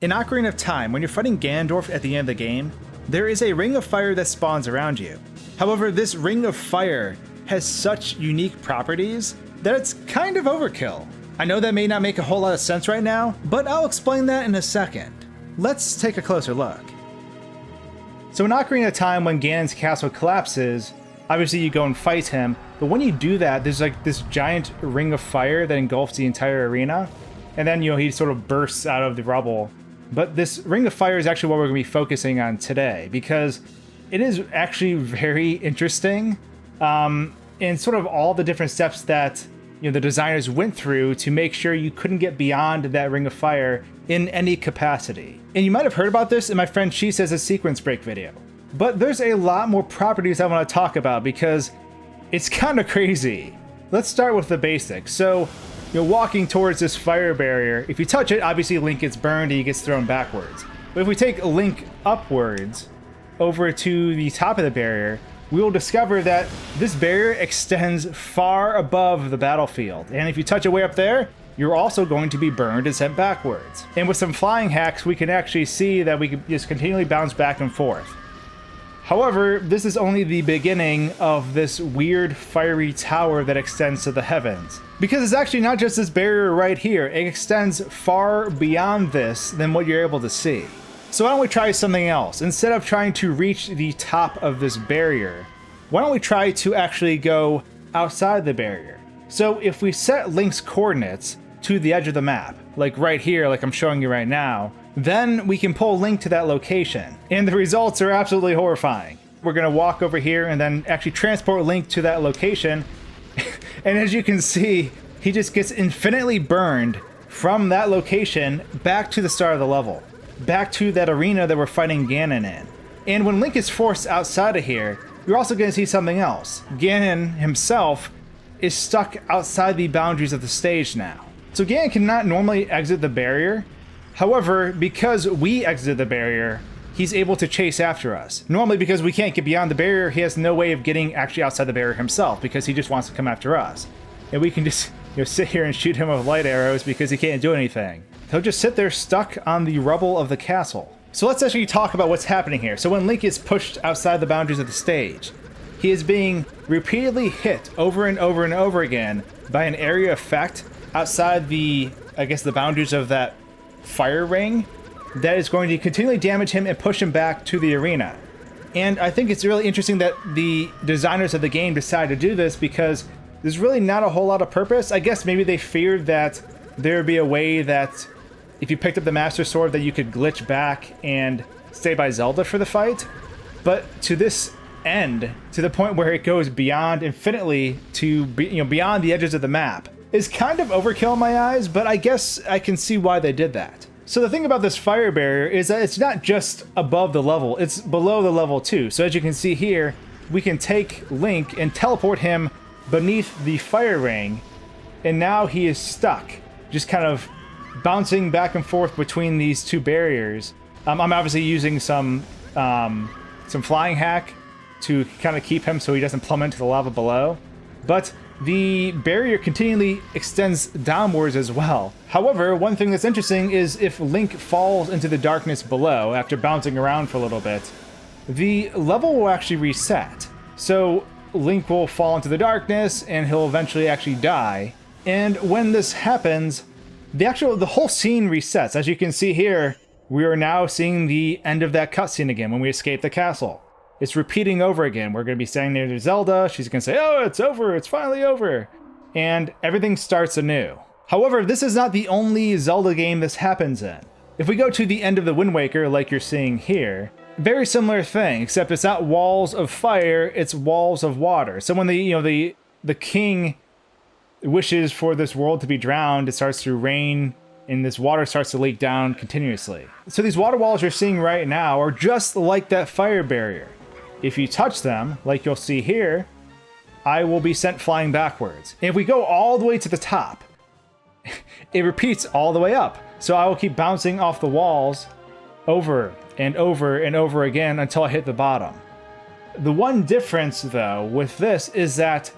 In Ocarina of Time, when you're fighting Ganondorf at the end of the game, there is a ring of fire that spawns around you. However, this ring of fire has such unique properties that it's kind of overkill. I know that may not make a whole lot of sense right now, but I'll explain that in a second. Let's take a closer look. So in Ocarina of Time, when Ganon's castle collapses, obviously you go and fight him, but when you do that, there's like this giant ring of fire that engulfs the entire arena, and then, he sort of bursts out of the rubble. But this ring of fire is actually what we're going to be focusing on today, because it is actually very interesting, in sort of all the different steps that the designers went through to make sure you couldn't get beyond that ring of fire in any capacity. And you might have heard about this in my friend She Says a Sequence Break video. But there's a lot more properties I want to talk about because it's kind of crazy. Let's start with the basics. So, walking towards this fire barrier, if you touch it, obviously Link gets burned and he gets thrown backwards. But if we take Link upwards over to the top of the barrier, we will discover that this barrier extends far above the battlefield. And if you touch it way up there, you're also going to be burned and sent backwards. And with some flying hacks, we can actually see that we can just continually bounce back and forth. However, this is only the beginning of this weird fiery tower that extends to the heavens. Because it's actually not just this barrier right here, it extends far beyond this than what you're able to see. So why don't we try something else? Instead of trying to reach the top of this barrier, why don't we try to actually go outside the barrier? So if we set Link's coordinates to the edge of the map, like right here, like I'm showing you right now, then we can pull Link to that location. And the results are absolutely horrifying. We're gonna walk over here and then actually transport Link to that location. And as you can see, he just gets infinitely burned from that location back to the start of the level. Back to that arena that we're fighting Ganon in. And when Link is forced outside of here, you're also gonna see something else. Ganon himself is stuck outside the boundaries of the stage now. So Ganon cannot normally exit the barrier. However, because we exited the barrier, he's able to chase after us. Normally, because we can't get beyond the barrier, he has no way of getting actually outside the barrier himself, because he just wants to come after us. And we can just sit here and shoot him with light arrows because he can't do anything. He'll just sit there stuck on the rubble of the castle. So let's actually talk about what's happening here. So when Link is pushed outside the boundaries of the stage, he is being repeatedly hit over and over and over again by an area effect outside the boundaries of that fire ring that is going to continually damage him and push him back to the arena. And I think it's really interesting that the designers of the game decided to do this because there's really not a whole lot of purpose. I guess maybe they feared that there would be a way that if you picked up the Master Sword that you could glitch back and stay by Zelda for the fight. But to this end, to the point where it goes beyond infinitely to beyond the edges of the map, is kind of overkill in my eyes, but I guess I can see why they did that. So the thing about this fire barrier is that it's not just above the level, it's below the level too. So as you can see here, we can take Link and teleport him beneath the fire ring, and now he is stuck, just kind of bouncing back and forth between these two barriers. I'm obviously using some flying hack to kind of keep him so he doesn't plummet into the lava below. But the barrier continually extends downwards as well. However, one thing that's interesting is if Link falls into the darkness below after bouncing around for a little bit, the level will actually reset. So Link will fall into the darkness and he'll eventually actually die. And when this happens, the whole scene resets. As you can see here, we are now seeing the end of that cutscene again when we escape the castle. It's repeating over again. We're going to be standing near Zelda. She's going to say, oh, it's over. It's finally over. And everything starts anew. However, this is not the only Zelda game this happens in. If we go to the end of the Wind Waker, like you're seeing here, very similar thing, except it's not walls of fire, it's walls of water. So when the king wishes for this world to be drowned, it starts to rain, and this water starts to leak down continuously. So these water walls you're seeing right now are just like that fire barrier. If you touch them, like you'll see here, I will be sent flying backwards. And if we go all the way to the top, it repeats all the way up. So I will keep bouncing off the walls over and over and over again until I hit the bottom. The one difference, though, with this is that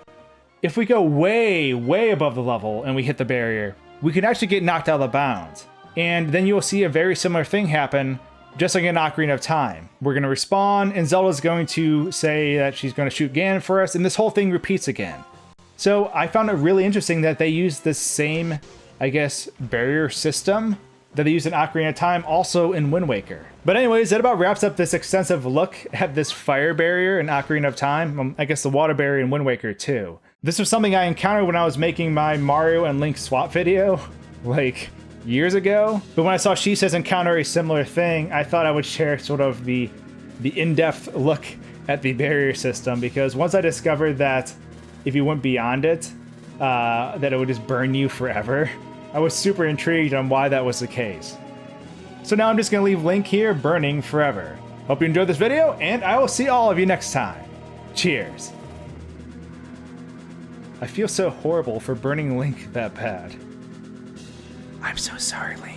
if we go way, way above the level and we hit the barrier, we can actually get knocked out of the bounds. And then you'll see a very similar thing happen, just like in Ocarina of Time. We're going to respawn, and Zelda's going to say that she's going to shoot Ganon for us, and this whole thing repeats again. So I found it really interesting that they use the same, I guess, barrier system that they used in Ocarina of Time also in Wind Waker. But anyways, that about wraps up this extensive look at this fire barrier in Ocarina of Time. I guess the water barrier in Wind Waker too. This was something I encountered when I was making my Mario and Link swap video, like years ago. But when I saw She Says encounter a similar thing, I thought I would share sort of the in-depth look at the barrier system, because once I discovered that if you went beyond it, that it would just burn you forever, I was super intrigued on why that was the case. So now I'm just going to leave Link here burning forever. Hope you enjoyed this video, and I will see all of you next time. Cheers. I feel so horrible for burning Link that bad. I'm so sorry, Link.